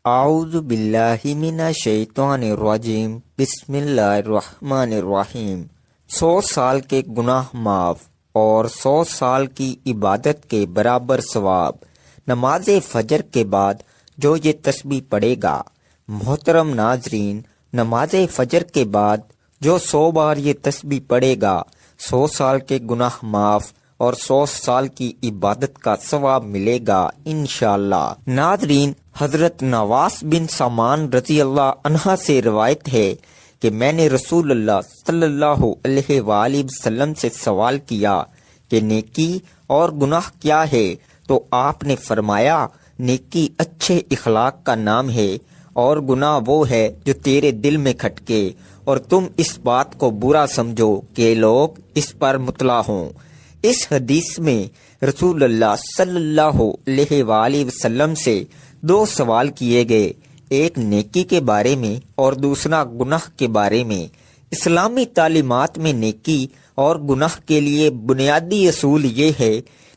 اعوذ باللہ من الشیطان الرجیم بسم اللہ الرحمن الرحیم 100 سال کے گناہ معاف اور 100 سال کی عبادت کے برابر ثواب۔ نماز فجر کے بعد جو یہ تسبیح پڑھے گا، محترم ناظرین، نماز فجر کے بعد جو 100 بار یہ تسبیح پڑھے گا، 100 سال کے گناہ معاف اور 100 سال کی عبادت کا ثواب ملے گا انشاءاللہ۔ ناظرین، حضرت نواس بن سامان رضی اللہ عنہ سے روایت ہے کہ میں نے رسول اللہ صلی اللہ علیہ وآلہ وسلم سے سوال کیا کہ نیکی اور گناہ کیا ہے، تو آپ نے فرمایا نیکی اچھے اخلاق کا نام ہے اور گناہ وہ ہے جو تیرے دل میں کھٹکے اور تم اس بات کو برا سمجھو کہ لوگ اس پر مطلع ہوں۔ اس حدیث میں رسول اللہ صلی اللہ علیہ وآلہ وسلم سے 2 سوال کیے گئے، ایک نیکی کے بارے میں اور دوسرا گناہ کے بارے میں۔ اسلامی تعلیمات میں نیکی اور گناہ کے لیے بنیادی اصول یہ ہے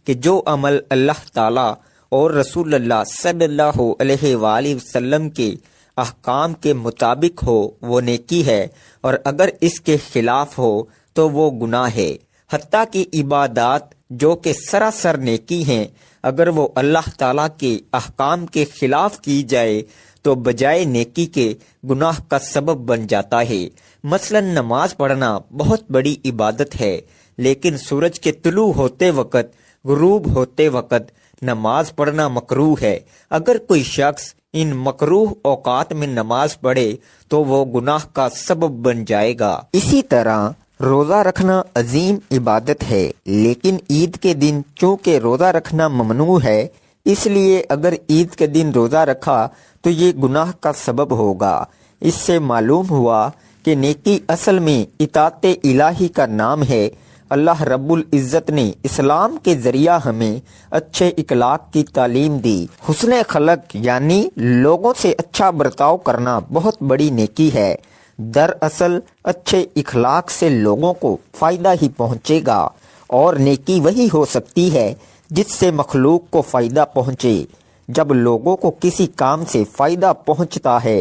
کہ جو عمل اللہ تعالی اور رسول اللہ صلی اللہ علیہ وآلہ وسلم کے احکام کے مطابق ہو وہ نیکی ہے، اور اگر اس کے خلاف ہو تو وہ گناہ ہے۔ حتیٰ کہ عبادات جو کہ سراسر نیکی ہیں، اگر وہ اللہ تعالیٰ کے احکام کے خلاف کی جائے تو بجائے نیکی کے گناہ کا سبب بن جاتا ہے۔ مثلا نماز پڑھنا بہت بڑی عبادت ہے، لیکن سورج کے طلوع ہوتے وقت، غروب ہوتے وقت نماز پڑھنا مکروہ ہے۔ اگر کوئی شخص ان مکروہ اوقات میں نماز پڑھے تو وہ گناہ کا سبب بن جائے گا۔ اسی طرح روزہ رکھنا عظیم عبادت ہے، لیکن عید کے دن چونکہ روزہ رکھنا ممنوع ہے، اس لیے اگر عید کے دن روزہ رکھا تو یہ گناہ کا سبب ہوگا۔ اس سے معلوم ہوا کہ نیکی اصل میں اطاعت الہی کا نام ہے۔ اللہ رب العزت نے اسلام کے ذریعہ ہمیں اچھے اخلاق کی تعلیم دی۔ حسن خلق یعنی لوگوں سے اچھا برتاؤ کرنا بہت بڑی نیکی ہے۔ دراصل اچھے اخلاق سے لوگوں کو فائدہ ہی پہنچے گا، اور نیکی وہی ہو سکتی ہے جس سے مخلوق کو فائدہ پہنچے۔ جب لوگوں کو کسی کام سے فائدہ پہنچتا ہے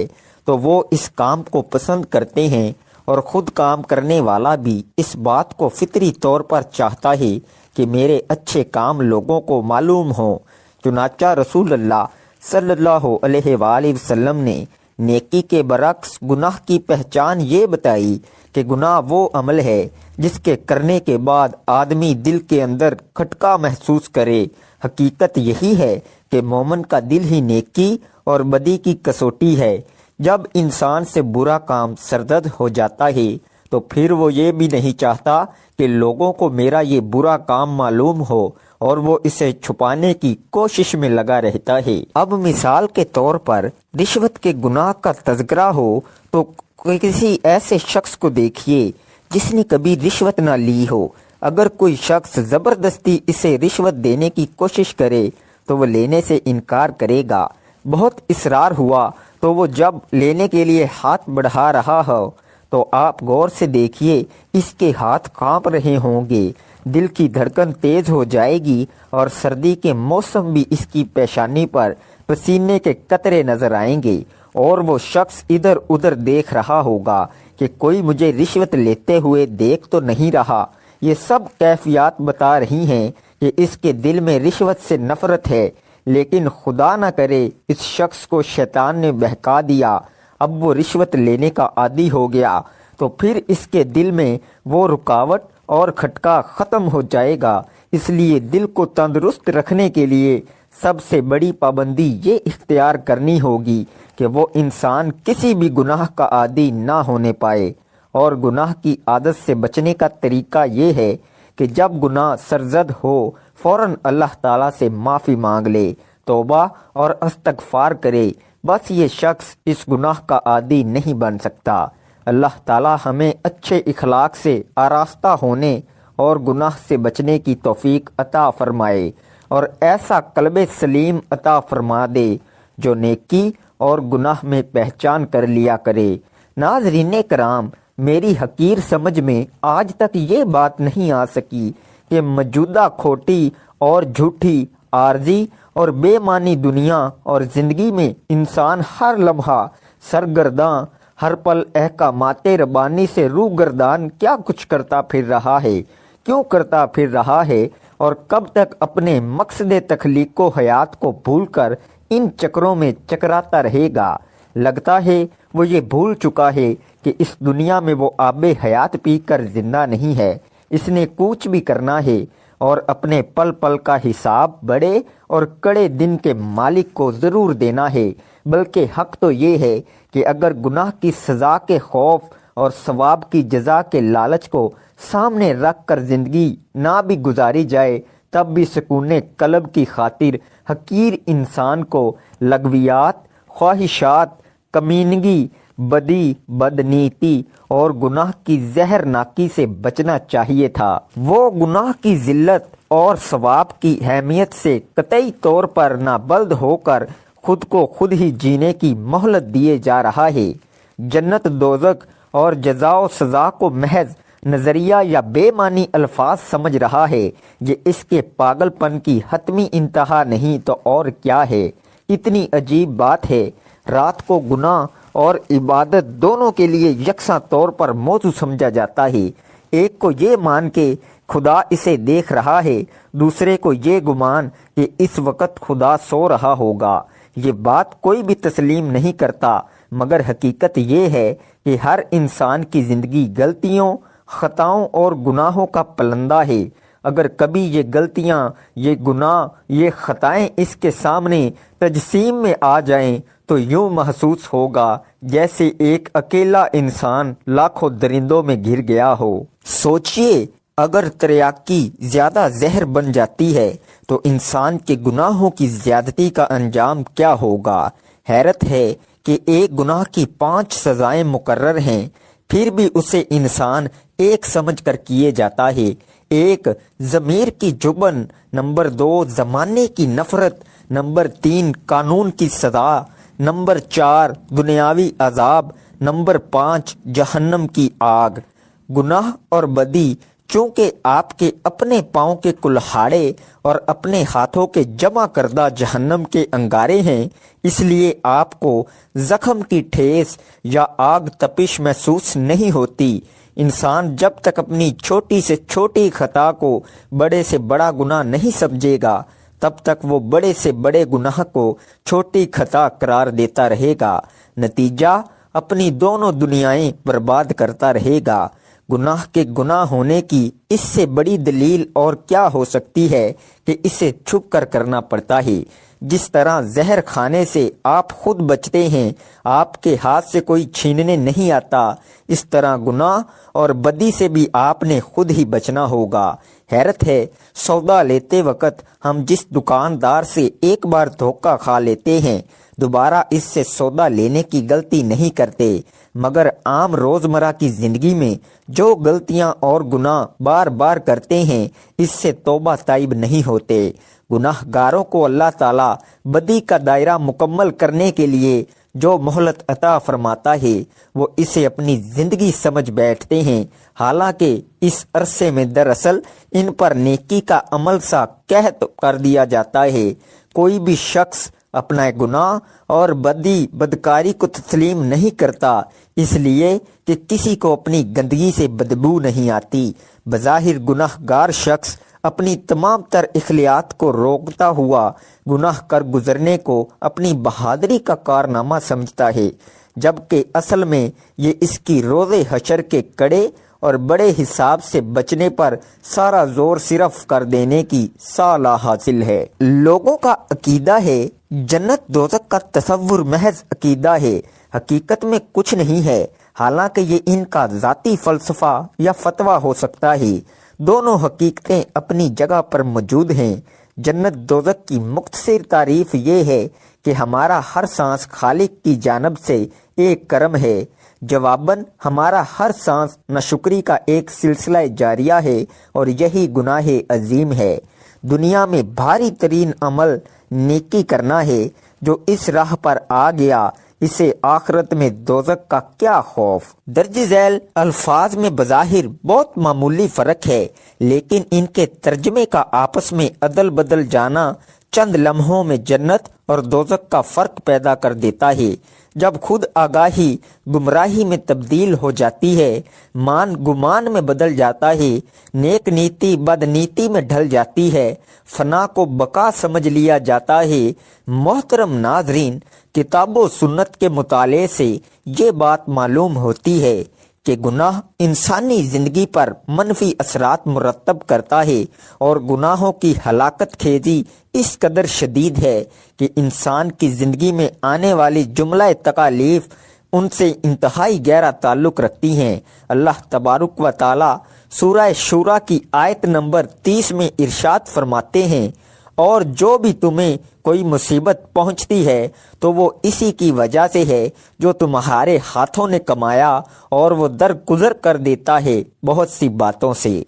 تو وہ اس کام کو پسند کرتے ہیں، اور خود کام کرنے والا بھی اس بات کو فطری طور پر چاہتا ہے کہ میرے اچھے کام لوگوں کو معلوم ہوں۔ چنانچہ رسول اللہ صلی اللہ علیہ وآلہ وسلم نے نیکی کے برعکس گناہ کی پہچان یہ بتائی کہ گناہ وہ عمل ہے جس کے کرنے کے بعد آدمی دل کے اندر کھٹکا محسوس کرے۔ حقیقت یہی ہے کہ مومن کا دل ہی نیکی اور بدی کی کسوٹی ہے۔ جب انسان سے برا کام سرزد ہو جاتا ہے تو پھر وہ یہ بھی نہیں چاہتا کہ لوگوں کو میرا یہ برا کام معلوم ہو، اور وہ اسے چھپانے کی کوشش میں لگا رہتا ہے۔ اب مثال کے طور پر رشوت کے گناہ کا تذکرہ ہو تو کسی ایسے شخص کو دیکھیے جس نے کبھی رشوت نہ لی ہو۔ اگر کوئی شخص زبردستی اسے رشوت دینے کی کوشش کرے تو وہ لینے سے انکار کرے گا۔ بہت اصرار ہوا تو وہ جب لینے کے لیے ہاتھ بڑھا رہا ہو تو آپ غور سے دیکھیے، اس کے ہاتھ کانپ رہے ہوں گے، دل کی دھڑکن تیز ہو جائے گی، اور سردی کے موسم بھی اس کی پیشانی پر پسینے کے قطرے نظر آئیں گے، اور وہ شخص ادھر ادھر دیکھ رہا ہوگا کہ کوئی مجھے رشوت لیتے ہوئے دیکھ تو نہیں رہا۔ یہ سب کیفیات بتا رہی ہیں کہ اس کے دل میں رشوت سے نفرت ہے، لیکن خدا نہ کرے اس شخص کو شیطان نے بہکا دیا، اب وہ رشوت لینے کا عادی ہو گیا، تو پھر اس کے دل میں وہ رکاوٹ اور کھٹکا ختم ہو جائے گا۔ اس لیے دل کو تندرست رکھنے کے لیے سب سے بڑی پابندی یہ اختیار کرنی ہوگی کہ وہ انسان کسی بھی گناہ کا عادی نہ ہونے پائے۔ اور گناہ کی عادت سے بچنے کا طریقہ یہ ہے کہ جب گناہ سرزد ہو فوراً اللہ تعالیٰ سے معافی مانگ لے، توبہ اور استغفار کرے۔ بس یہ شخص اس گناہ کا عادی نہیں بن سکتا۔ اللہ تعالیٰ ہمیں اچھے اخلاق سے آراستہ ہونے اور گناہ سے بچنے کی توفیق عطا فرمائے، اور ایسا قلب سلیم عطا فرما دے جو نیکی اور گناہ میں پہچان کر لیا کرے۔ ناظرین کرام، میری حقیر سمجھ میں آج تک یہ بات نہیں آ سکی کہ موجودہ کھوٹی اور جھوٹی عارضی اور بے معنی دنیا اور زندگی میں انسان ہر لمحہ سرگرداں، ہر پل احکامات ربانی سے روگردان کیا کچھ کرتا پھر رہا ہے، کیوں کرتا پھر رہا ہے، اور کب تک اپنے مقصد تخلیق و حیات کو بھول کر ان چکروں میں چکراتا رہے گا۔ لگتا ہے وہ یہ بھول چکا ہے کہ اس دنیا میں وہ آب حیات پی کر زندہ نہیں ہے، اس نے کوچ بھی کرنا ہے اور اپنے پل پل کا حساب بڑے اور کڑے دن کے مالک کو ضرور دینا ہے۔ بلکہ حق تو یہ ہے کہ اگر گناہ کی سزا کے خوف اور ثواب کی جزا کے لالچ کو سامنے رکھ کر زندگی نہ بھی گزاری جائے تب بھی سکون قلب کی خاطر حقیر انسان کو لغویات، خواہشات، کمینگی، بدی، بدنیتی اور گناہ کی زہرناکی سے بچنا چاہیے تھا۔ وہ گناہ کی ذلت اور ثواب کی اہمیت سے قطعی طور پر نابلد ہو کر خود کو خود ہی جینے کی مہلت دیے جا رہا ہے۔ جنت، دوزخ اور جزا و سزا کو محض نظریہ یا بے معنی الفاظ سمجھ رہا ہے، یہ اس کے پاگل پن کی حتمی انتہا نہیں تو اور کیا ہے۔ اتنی عجیب بات ہے، رات کو گناہ اور عبادت دونوں کے لیے یکساں طور پر موضوع سمجھا جاتا ہے۔ ایک کو یہ مان کے خدا اسے دیکھ رہا ہے، دوسرے کو یہ گمان کہ اس وقت خدا سو رہا ہوگا۔ یہ بات کوئی بھی تسلیم نہیں کرتا، مگر حقیقت یہ ہے کہ ہر انسان کی زندگی غلطیوں، خطاؤں اور گناہوں کا پلندہ ہے۔ اگر کبھی یہ غلطیاں، یہ گناہ، یہ خطائیں اس کے سامنے تجسیم میں آ جائیں تو یوں محسوس ہوگا جیسے ایک اکیلا انسان لاکھوں درندوں میں گر گیا ہو۔ سوچئے، اگر تریاکی زیادہ زہر بن جاتی ہے تو انسان کے گناہوں کی زیادتی کا انجام کیا ہوگا۔ حیرت ہے کہ ایک گناہ کی 5 سزائیں مقرر ہیں، پھر بھی اسے انسان ایک سمجھ کر کیے جاتا ہے۔ 1 ضمیر کی جبن، نمبر 2 زمانے کی نفرت، نمبر 3 قانون کی سزا، نمبر 4 دنیاوی عذاب، نمبر 5 جہنم کی آگ۔ گناہ اور بدی چونکہ آپ کے اپنے پاؤں کے کلہاڑے اور اپنے ہاتھوں کے جمع کردہ جہنم کے انگارے ہیں، اس لیے آپ کو زخم کی ٹھیس یا آگ تپش محسوس نہیں ہوتی۔ انسان جب تک اپنی چھوٹی سے چھوٹی خطا کو بڑے سے بڑا گناہ نہیں سمجھے گا تب تک وہ بڑے سے بڑے گناہ کو چھوٹی خطا قرار دیتا رہے گا، نتیجہ اپنی دونوں دنیایں برباد کرتا رہے گا۔ گناہ کے گناہ ہونے کی اس سے بڑی دلیل اور کیا ہو سکتی ہے کہ اسے چھپ کر کرنا پڑتا ہے۔ جس طرح زہر کھانے سے آپ خود بچتے ہیں، آپ کے ہاتھ سے کوئی چھیننے نہیں آتا، اس طرح گناہ اور بدی سے بھی آپ نے خود ہی بچنا ہوگا۔ حیرت ہے، سودا لیتے وقت ہم جس دکاندار سے ایک بار دھوکہ کھا لیتے ہیں دوبارہ اس سے سودا لینے کی غلطی نہیں کرتے، مگر عام روزمرہ کی زندگی میں جو غلطیاں اور گناہ بار بار کرتے ہیں اس سے توبہ طائب نہیں ہوتے۔ گناہ گاروں کو اللہ تعالیٰ بدی کا دائرہ مکمل کرنے کے لیے جو مہلت عطا فرماتا ہے وہ اسے اپنی زندگی سمجھ بیٹھتے ہیں، حالانکہ اس عرصے میں دراصل ان پر نیکی کا عمل سا قحط کر دیا جاتا ہے۔ کوئی بھی شخص اپنا گناہ اور بدی بدکاری کو تسلیم نہیں کرتا، اس لیے کہ کسی کو اپنی گندگی سے بدبو نہیں آتی۔ بظاہر گناہ گار شخص اپنی تمام تر اخلاقیات کو روکتا ہوا گناہ کر گزرنے کو اپنی بہادری کا کارنامہ سمجھتا ہے، جبکہ اصل میں یہ اس کی روز حشر کے کڑے اور بڑے حساب سے بچنے پر سارا زور صرف کر دینے کی صلاح حاصل ہے۔ لوگوں کا عقیدہ ہے جنت دوزخ کا تصور محض عقیدہ ہے، حقیقت میں کچھ نہیں ہے، حالانکہ یہ ان کا ذاتی فلسفہ یا فتویٰ ہو سکتا ہے۔ دونوں حقیقتیں اپنی جگہ پر موجود ہیں۔ جنت دوزخ کی مختصر تعریف یہ ہے کہ ہمارا ہر سانس خالق کی جانب سے ایک کرم ہے، جواباً ہمارا ہر سانس ناشکری کا ایک سلسلہ جاریہ ہے اور یہی گناہ عظیم ہے۔ دنیا میں بھاری ترین عمل نیکی کرنا ہے، جو اس راہ پر آ گیا اسے آخرت میں دوزخ کا کیا خوف۔ درج ذیل الفاظ میں بظاہر بہت معمولی فرق ہے، لیکن ان کے ترجمے کا آپس میں عدل بدل جانا چند لمحوں میں جنت اور دوزخ کا فرق پیدا کر دیتا ہے۔ جب خود آگاہی گمراہی میں تبدیل ہو جاتی ہے، مان گمان میں بدل جاتا ہے، نیک نیتی بد نیتی میں ڈھل جاتی ہے، فنا کو بقا سمجھ لیا جاتا ہے۔ محترم ناظرین، کتاب و سنت کے مطالعے سے یہ بات معلوم ہوتی ہے کہ گناہ انسانی زندگی پر منفی اثرات مرتب کرتا ہے، اور گناہوں کی ہلاکت خیزی اس قدر شدید ہے کہ انسان کی زندگی میں آنے والی جملہ تکالیف ان سے انتہائی گہرا تعلق رکھتی ہیں۔ اللہ تبارک و تعالی سورہ شورى کی آیت نمبر 30 میں ارشاد فرماتے ہیں، اور جو بھی تمہیں کوئی مصیبت پہنچتی ہے تو وہ اسی کی وجہ سے ہے جو تمہارے ہاتھوں نے کمایا، اور وہ درگزر کر دیتا ہے بہت سی باتوں سے۔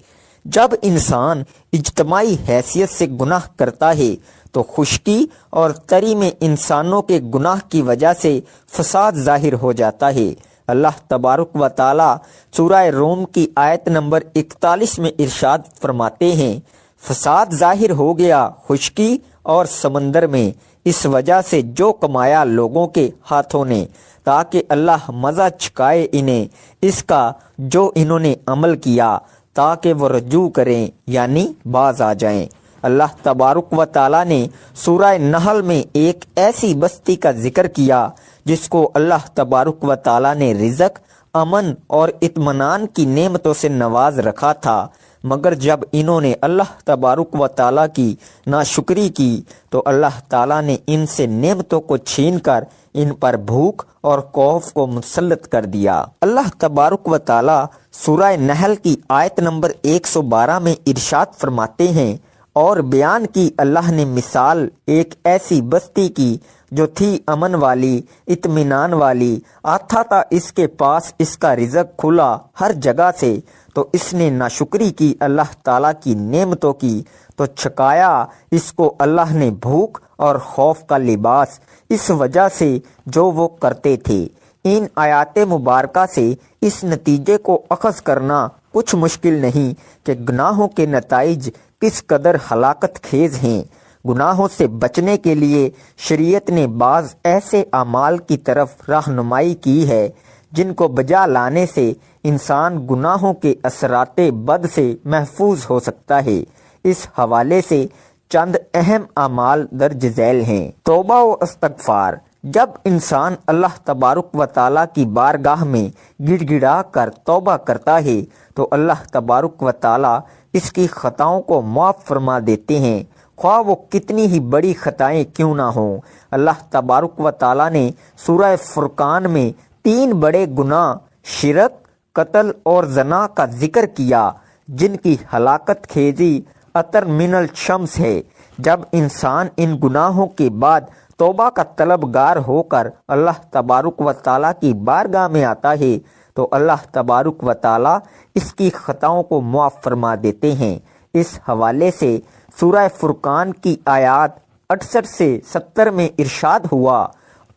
جب انسان اجتماعی حیثیت سے گناہ کرتا ہے تو خشکی اور تری میں انسانوں کے گناہ کی وجہ سے فساد ظاہر ہو جاتا ہے۔ اللہ تبارک و تعالی سورہ روم کی آیت نمبر 41 میں ارشاد فرماتے ہیں، فساد ظاہر ہو گیا خشکی اور سمندر میں، اس وجہ سے جو کمایا لوگوں کے ہاتھوں نے، تاکہ اللہ مزہ چکھائے انہیں اس کا جو انہوں نے عمل کیا، تاکہ وہ رجوع کریں یعنی باز آ جائیں۔ اللہ تبارک و تعالی نے سورہ نحل میں ایک ایسی بستی کا ذکر کیا جس کو اللہ تبارک و تعالی نے رزق، امن اور اطمینان کی نعمتوں سے نواز رکھا تھا، مگر جب انہوں نے اللہ تبارک و تعالی کی ناشکری کی تو اللہ تعالی نے ان سے نعمتوں کو چھین کر ان پر بھوک اور خوف کو مسلط کر دیا۔ اللہ تبارک و تعالی سورہ نحل کی آیت نمبر 112 میں ارشاد فرماتے ہیں، اور بیان کی اللہ نے مثال ایک ایسی بستی کی جو تھی امن والی، اطمینان والی، آتا تھا اس کے پاس اس کا رزق کھلا ہر جگہ سے، تو اس نے ناشکری کی اللہ تعالیٰ کی نعمتوں کی، تو چھکایا اس کو اللہ نے بھوک اور خوف کا لباس، اس وجہ سے جو وہ کرتے تھے۔ ان آیات مبارکہ سے اس نتیجے کو اخذ کرنا کچھ مشکل نہیں کہ گناہوں کے نتائج کس قدر ہلاکت خیز ہیں۔ گناہوں سے بچنے کے لیے شریعت نے بعض ایسے اعمال کی طرف رہنمائی کی ہے جن کو بجا لانے سے انسان گناہوں کے اثرات بد سے محفوظ ہو سکتا ہے۔ اس حوالے سے چند اہم اعمال درج ذیل ہیں۔ توبہ و استغفار۔ جب انسان اللہ تبارک و تعالیٰ کی بارگاہ میں گڑ گڑا کر توبہ کرتا ہے تو اللہ تبارک و تعالیٰ اس کی خطاؤں کو معاف فرما دیتے ہیں، خواہ وہ کتنی ہی بڑی خطائیں کیوں نہ ہوں۔ اللہ تبارک و تعالیٰ نے سورہ فرقان میں 3 بڑے گناہ شرک، قتل اور زنا کا ذکر کیا جن کی ہلاکت خیزی اطر من الشمس ہے۔ جب انسان ان گناہوں کے بعد توبہ کا طلبگار ہو کر اللہ تبارک و تعالیٰ کی بارگاہ میں آتا ہے تو اللہ تبارک و تعالیٰ اس کی خطاؤں کو معاف فرما دیتے ہیں۔ اس حوالے سے سورہ فرقان کی آیات 68 سے 70 میں ارشاد ہوا،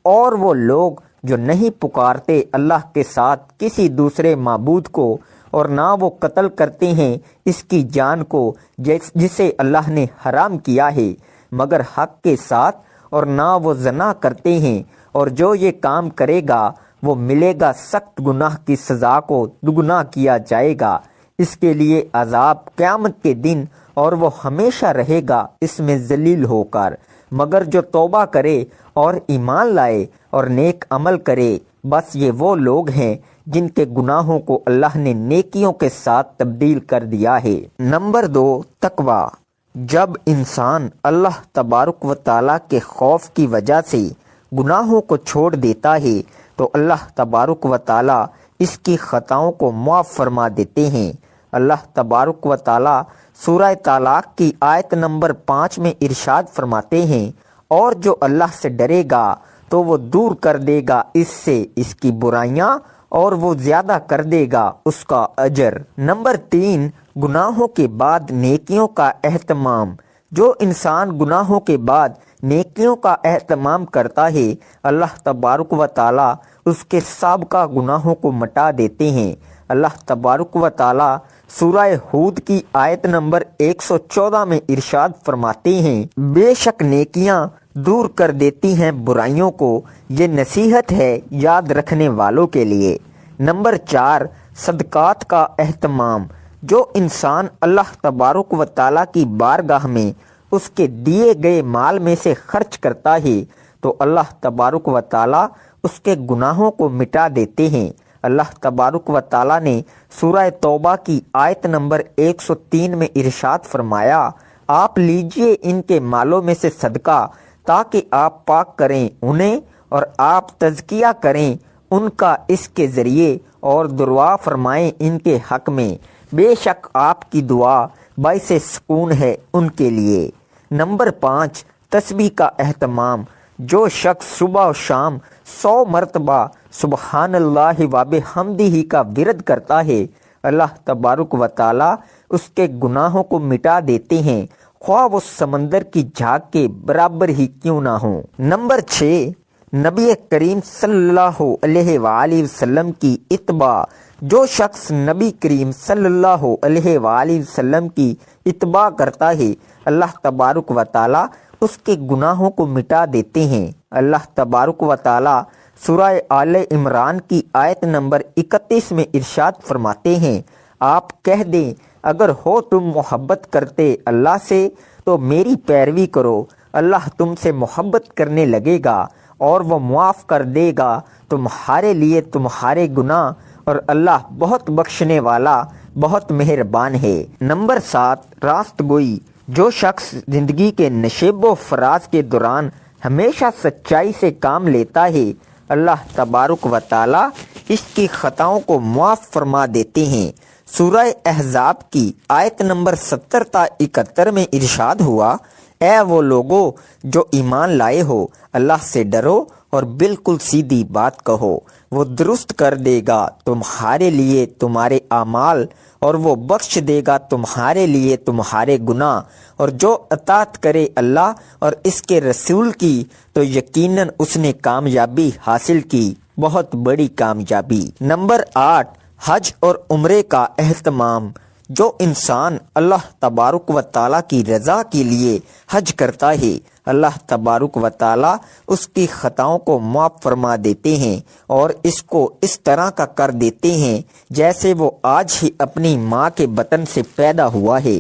اور وہ لوگ جو نہیں پکارتے اللہ کے ساتھ کسی دوسرے معبود کو، اور نہ وہ قتل کرتے ہیں اس کی جان کو جسے اللہ نے حرام کیا ہے مگر حق کے ساتھ، اور نہ وہ زنا کرتے ہیں، اور جو یہ کام کرے گا وہ ملے گا سخت گناہ کی سزا کو دگنا کیا جائے گا، اس کے لیے عذاب قیامت کے دن، اور وہ ہمیشہ رہے گا اس میں ذلیل ہو کر۔ مگر جو توبہ کرے اور ایمان لائے اور نیک عمل کرے، بس یہ وہ لوگ ہیں جن کے گناہوں کو اللہ نے نیکیوں کے ساتھ تبدیل کر دیا ہے۔ نمبر 2، تقوی۔ جب انسان اللہ تبارک و تعالیٰ کے خوف کی وجہ سے گناہوں کو چھوڑ دیتا ہے تو اللہ تبارک و تعالیٰ اس کی خطاؤں کو معاف فرما دیتے ہیں۔ اللہ تبارک و تعالیٰ سورہ طلاق کی آیت نمبر 5 میں ارشاد فرماتے ہیں، اور جو اللہ سے ڈرے گا تو وہ دور کر دے گا اس سے اس کی برائیاں، اور وہ زیادہ کر دے گا اس کا اجر۔ نمبر 3، گناہوں کے بعد نیکیوں کا اہتمام۔ جو انسان گناہوں کے بعد نیکیوں کا اہتمام کرتا ہے، اللہ تبارک و تعالیٰ اس کے سابقہ گناہوں کو مٹا دیتے ہیں۔ اللہ تبارک و تعالی سورہ ہود کی آیت نمبر 114 میں ارشاد فرماتے ہیں، بے شک نیکیاں دور کر دیتی ہیں برائیوں کو، یہ نصیحت ہے یاد رکھنے والوں کے لیے۔ نمبر 4، صدقات کا اہتمام۔ جو انسان اللہ تبارک و تعالیٰ کی بارگاہ میں اس کے دیے گئے مال میں سے خرچ کرتا ہے تو اللہ تبارک و تعالیٰ اس کے گناہوں کو مٹا دیتے ہیں۔ اللہ تبارک و تعالیٰ نے سورہ توبہ کی آیت نمبر 103 میں ارشاد فرمایا، آپ لیجئے ان کے مالوں میں سے صدقہ تاکہ آپ پاک کریں انہیں اور آپ تزکیہ کریں ان کا اس کے ذریعے اور دعا فرمائیں ان کے حق میں، بے شک آپ کی دعا باعث سکون ہے ان کے لیے۔ نمبر 5، تسبیح کا اہتمام۔ جو شخص صبح و شام 100 مرتبہ سبحان اللہ و بحمدہ کا ورد کرتا ہے، اللہ تبارک و تعالی اس کے گناہوں کو مٹا دیتے ہیں، خواہ وہ سمندر کی جھاگ کے برابر ہی کیوں نہ ہوں۔ نمبر 6، نبی کریم صلی اللہ علیہ وآلہ وسلم کی اتباع۔ جو شخص نبی کریم صلی اللہ علیہ وآلہ وسلم کی اتباع کرتا ہے، اللہ تبارک و تعالی اس کے گناہوں کو مٹا دیتے ہیں۔ اللہ تبارک و تعالی سورہ آل عمران کی آیت نمبر 31 میں ارشاد فرماتے ہیں، آپ کہہ دیں اگر ہو تم محبت کرتے اللہ سے تو میری پیروی کرو، اللہ تم سے محبت کرنے لگے گا اور وہ معاف کر دے گا تمہارے لیے تمہارے گناہ، اور اللہ بہت بخشنے والا بہت مہربان ہے۔ نمبر 7، راست گوئی۔ جو شخص زندگی کے نشیب و فراز کے دوران ہمیشہ سچائی سے کام لیتا ہے، اللہ تبارک و تعالی اس کی خطاؤں کو معاف فرما دیتے ہیں۔ سورہ احزاب کی آیت نمبر 70 تا 71 میں ارشاد ہوا، اے وہ لوگو جو ایمان لائے ہو، اللہ سے ڈرو اور بالکل سیدھی بات کہو، وہ درست کر دے گا تمہارے لیے تمہارے اعمال اور وہ بخش دے گا تمہارے لیے تمہارے گناہ، اور جو اطاعت کرے اللہ اور اس کے رسول کی تو یقیناً اس نے کامیابی حاصل کی، بہت بڑی کامیابی۔ نمبر 8، حج اور عمرے کا اہتمام۔ جو انسان اللہ تبارک و تعالیٰ کی رضا کے لیے حج کرتا ہے، اللہ تبارک و تعالیٰ اس کی خطاؤں کو معاف فرما دیتے ہیں اور اس کو اس طرح کا کر دیتے ہیں جیسے وہ آج ہی اپنی ماں کے بطن سے پیدا ہوا ہے۔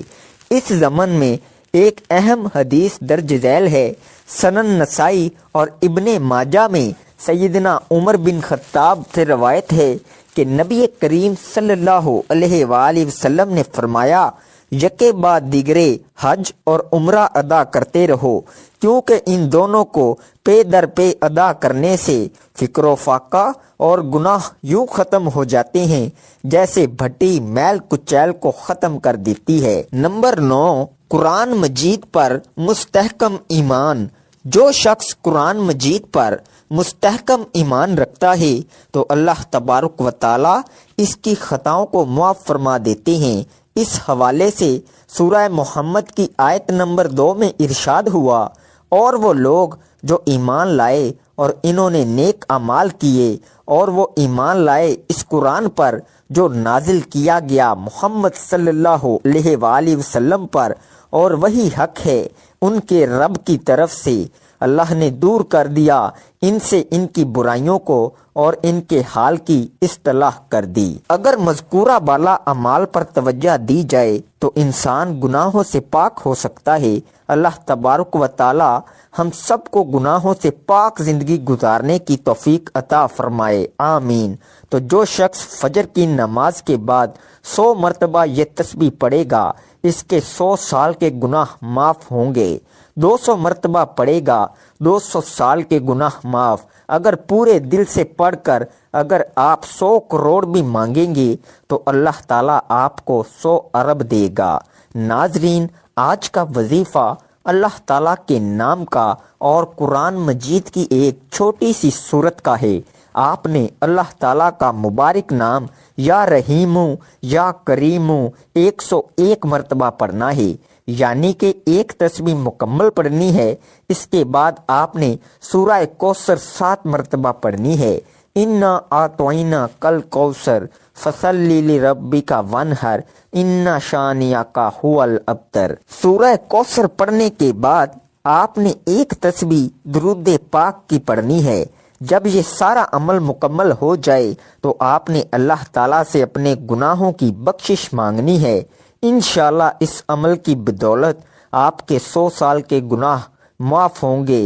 اس ضمن میں ایک اہم حدیث درج ذیل ہے۔ سنن نسائی اور ابن ماجہ میں سیدنا عمر بن خطاب سے روایت ہے کہ نبی کریم صلی اللہ علیہ وآلہ وسلم نے فرمایا، یکے بعد دیگرے حج اور عمرہ ادا کرتے رہو، کیونکہ ان دونوں کو پے در پے ادا کرنے سے فکر و فاقہ اور گناہ یوں ختم ہو جاتے ہیں جیسے بھٹی میل کچیل کو ختم کر دیتی ہے۔ نمبر 9، قرآن مجید پر مستحکم ایمان۔ جو شخص قرآن مجید پر مستحکم ایمان رکھتا ہے تو اللہ تبارک و تعالی اس کی خطاؤں کو معاف فرما دیتے ہیں۔ اس حوالے سے سورہ محمد کی آیت نمبر 2 میں ارشاد ہوا، اور وہ لوگ جو ایمان لائے اور انہوں نے نیک اعمال کیے اور وہ ایمان لائے اس قرآن پر جو نازل کیا گیا محمد صلی اللہ علیہ وآلہ وسلم پر، اور وہی حق ہے ان کے رب کی طرف سے، اللہ نے دور کر دیا ان سے ان کی برائیوں کو اور ان کے حال کی اصلاح کر دی۔ اگر مذکورہ بالا اعمال پر توجہ دی جائے تو انسان گناہوں سے پاک ہو سکتا ہے۔ اللہ تبارک و تعالی ہم سب کو گناہوں سے پاک زندگی گزارنے کی توفیق عطا فرمائے، آمین۔ تو جو شخص فجر کی نماز کے بعد 100 مرتبہ یہ تسبیح پڑھے گا، اس کے 100 سال کے گناہ معاف ہوں گے۔ 200 مرتبہ پڑھے گا، 200 سال کے گناہ معاف۔ اگر پورے دل سے پڑھ کر اگر آپ 100 کروڑ بھی مانگیں گے تو اللہ تعالیٰ آپ کو 100 ارب دے گا۔ ناظرین، آج کا وظیفہ اللہ تعالیٰ کے نام کا اور قرآن مجید کی ایک چھوٹی سی سورت کا ہے۔ آپ نے اللہ تعالیٰ کا مبارک نام یا رحیم یا کریم 101 مرتبہ پڑھنا ہے۔ یعنی کہ ایک تسبیح مکمل پڑھنی ہے، اس کے بعد آپ نے سورہ کوثر 7 مرتبہ پڑھنی ہے۔ انا اعطیناک الکوثر فصلی لربک وانحر ان شانئک ھو الابتر۔ سورہ کوثر پڑھنے کے بعد آپ نے ایک تسبیح درود پاک کی پڑھنی ہے۔ جب یہ سارا عمل مکمل ہو جائے تو آپ نے اللہ تعالیٰ سے اپنے گناہوں کی بخشش مانگنی ہے۔ انشاءاللہ اس عمل کی بدولت آپ کے 100 سال کے گناہ معاف ہوں گے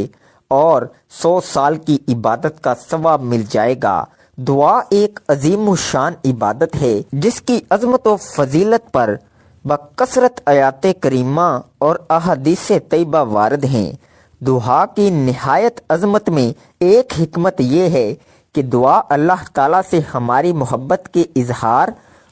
اور 100 سال کی عبادت کا ثواب مل جائے گا۔ دعا ایک عظیم الشان عبادت ہے جس کی عظمت و فضیلت پر بکثرت آیات کریمہ اور احادیث طیبہ وارد ہیں۔ دعا کی نہایت عظمت میں ایک حکمت یہ ہے کہ دعا اللہ تعالیٰ سے ہماری محبت کے اظہار،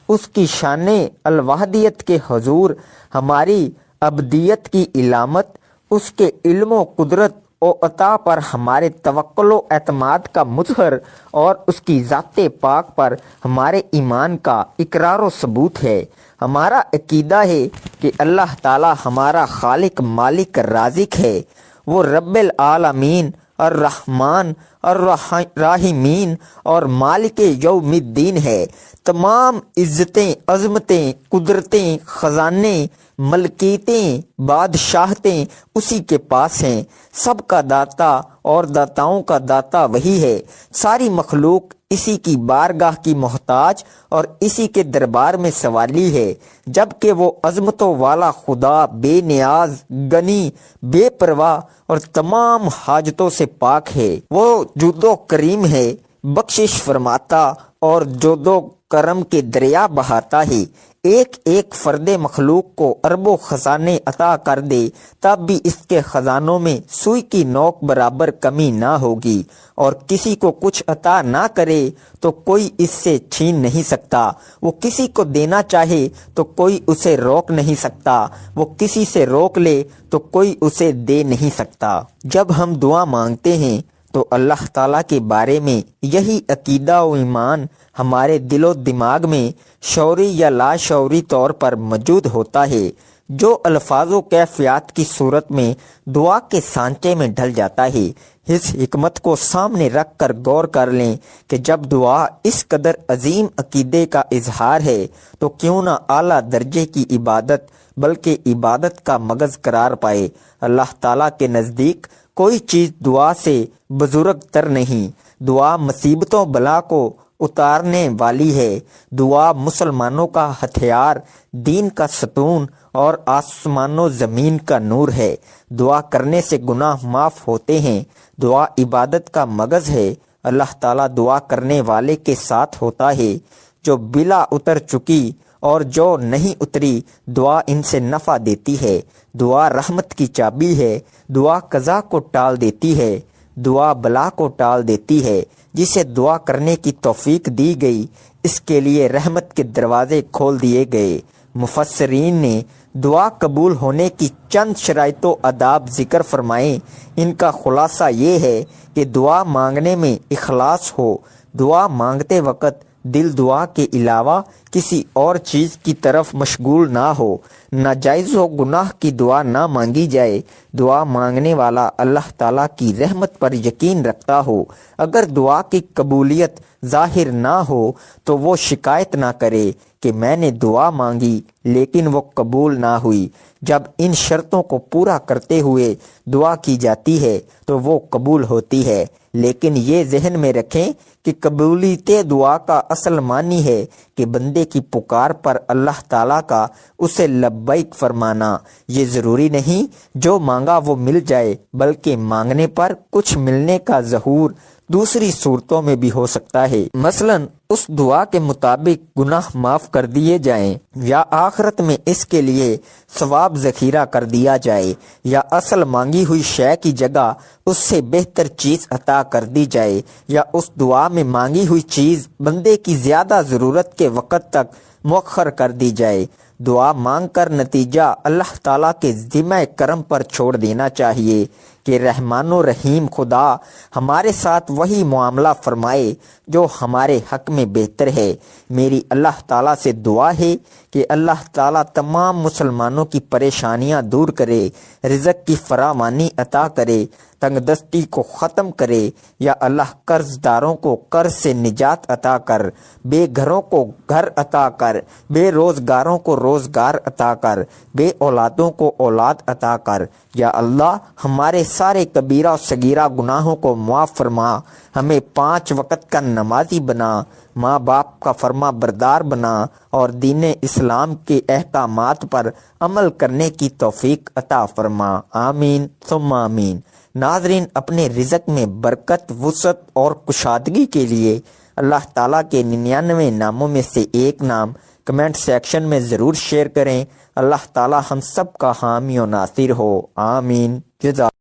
اس کی شان الوحدیت کے حضور، ہماری ابدیت کی علامت، اس کے علم و قدرت و عطا پر ہمارے توکل و اعتماد کا مظہر اور اس کی ذات پاک پر ہمارے ایمان کا اقرار و ثبوت ہے۔ ہمارا عقیدہ ہے کہ اللہ تعالی ہمارا خالق، مالک، رازق ہے۔ وہ رب العالمین، الرحمن، الراحمین اور مالک یوم الدین ہے۔ تمام عزتیں، عظمتیں، قدرتیں، خزانے، ملکیتیں، بادشاہتیں اسی کے پاس ہیں۔ سب کا داتا اور داتاؤں کا داتا وہی ہے۔ ساری مخلوق اسی کی بارگاہ کی محتاج اور اسی کے دربار میں سوالی ہے، جبکہ وہ عظمتوں والا خدا بے نیاز، غنی، بے پرواہ اور تمام حاجتوں سے پاک ہے۔ وہ جود و کریم ہے، بخشش فرماتا اور جود و کرم کے دریا بہاتا ہے۔ ایک ایک فرد مخلوق کو اربوں خزانے عطا کر دے تب بھی اس کے خزانوں میں سوئی کی نوک برابر کمی نہ ہوگی، اور کسی کو کچھ عطا نہ کرے تو کوئی اس سے چھین نہیں سکتا۔ وہ کسی کو دینا چاہے تو کوئی اسے روک نہیں سکتا، وہ کسی سے روک لے تو کوئی اسے دے نہیں سکتا۔ جب ہم دعا مانگتے ہیں تو اللہ تعالیٰ کے بارے میں یہی عقیدہ و ایمان ہمارے دل و دماغ میں شعوری یا لاشعوری طور پر موجود ہوتا ہے، جو الفاظ و کیفیات کی صورت میں دعا کے سانچے میں ڈھل جاتا ہے۔ اس حکمت کو سامنے رکھ کر غور کر لیں کہ جب دعا اس قدر عظیم عقیدے کا اظہار ہے تو کیوں نہ اعلیٰ درجے کی عبادت بلکہ عبادت کا مغز قرار پائے۔ اللہ تعالیٰ کے نزدیک کوئی چیز دعا سے بزرگ تر نہیں۔ دعا مصیبتوں بلا کو اتارنے والی ہے۔ دعا مسلمانوں کا ہتھیار، دین کا ستون اور آسمان و زمین کا نور ہے۔ دعا کرنے سے گناہ معاف ہوتے ہیں۔ دعا عبادت کا مغز ہے۔ اللہ تعالیٰ دعا کرنے والے کے ساتھ ہوتا ہے۔ جو بلا اتر چکی اور جو نہیں اتری، دعا ان سے نفع دیتی ہے۔ دعا رحمت کی چابی ہے۔ دعا قضا کو ٹال دیتی ہے، دعا بلا کو ٹال دیتی ہے۔ جسے دعا کرنے کی توفیق دی گئی اس کے لیے رحمت کے دروازے کھول دیے گئے۔ مفسرین نے دعا قبول ہونے کی چند شرائط و آداب ذکر فرمائے۔ ان کا خلاصہ یہ ہے کہ دعا مانگنے میں اخلاص ہو۔ دعا مانگتے وقت دل دعا کے علاوہ کسی اور چیز کی طرف مشغول نہ ہو۔ ناجائز و گناہ کی دعا نہ مانگی جائے۔ دعا مانگنے والا اللہ تعالیٰ کی رحمت پر یقین رکھتا ہو۔ اگر دعا کی قبولیت ظاہر نہ ہو تو وہ شکایت نہ کرے کہ میں نے دعا مانگی لیکن وہ قبول نہ ہوئی۔ جب ان شرطوں کو پورا کرتے ہوئے دعا کی جاتی ہے تو وہ قبول ہوتی ہے۔ لیکن یہ ذہن میں رکھیں کہ قبولیت دعا کا اصل معنی ہے کہ بندے کی پکار پر اللہ تعالیٰ کا اسے لبیک فرمانا۔ یہ ضروری نہیں جو مانگا وہ مل جائے، بلکہ مانگنے پر کچھ ملنے کا ظہور دوسری صورتوں میں بھی ہو سکتا ہے۔ مثلا اس دعا کے مطابق گناہ معاف کر دیے جائیں، یا آخرت میں اس کے لیے ثواب ذخیرہ کر دیا جائے، یا اصل مانگی ہوئی شے کی جگہ اس سے بہتر چیز عطا کر دی جائے، یا اس دعا میں مانگی ہوئی چیز بندے کی زیادہ ضرورت کے وقت تک مؤخر کر دی جائے۔ دعا مانگ کر نتیجہ اللہ تعالیٰ کے ذمہ کرم پر چھوڑ دینا چاہیے۔ کہ رحمان و رحیم خدا ہمارے ساتھ وہی معاملہ فرمائے جو ہمارے حق میں بہتر ہے۔ میری اللہ تعالیٰ سے دعا ہے کہ اللہ تعالیٰ تمام مسلمانوں کی پریشانیاں دور کرے، رزق کی فراوانی عطا کرے، تنگ دستی کو ختم کرے۔ یا اللہ قرض داروں کو قرض سے نجات عطا کر، بے گھروں کو گھر عطا کر، بے روزگاروں کو روزگار عطا کر، بے اولادوں کو اولاد عطا کر۔ یا اللہ ہمارے سارے کبیرہ و صغیرہ گناہوں کو معاف فرما، ہمیں 5 وقت کا نمازی بنا، ماں باپ کا فرما بردار بنا اور دین اسلام کے احکامات پر عمل کرنے کی توفیق عطا فرما۔ آمین ثم آمین۔ ناظرین، اپنے رزق میں برکت، وسعت اور کشادگی کے لیے اللہ تعالیٰ کے 99 ناموں میں سے ایک نام کمنٹ سیکشن میں ضرور شیئر کریں۔ اللہ تعالیٰ ہم سب کا حامی و ناصر ہو۔ آمین۔ جزاک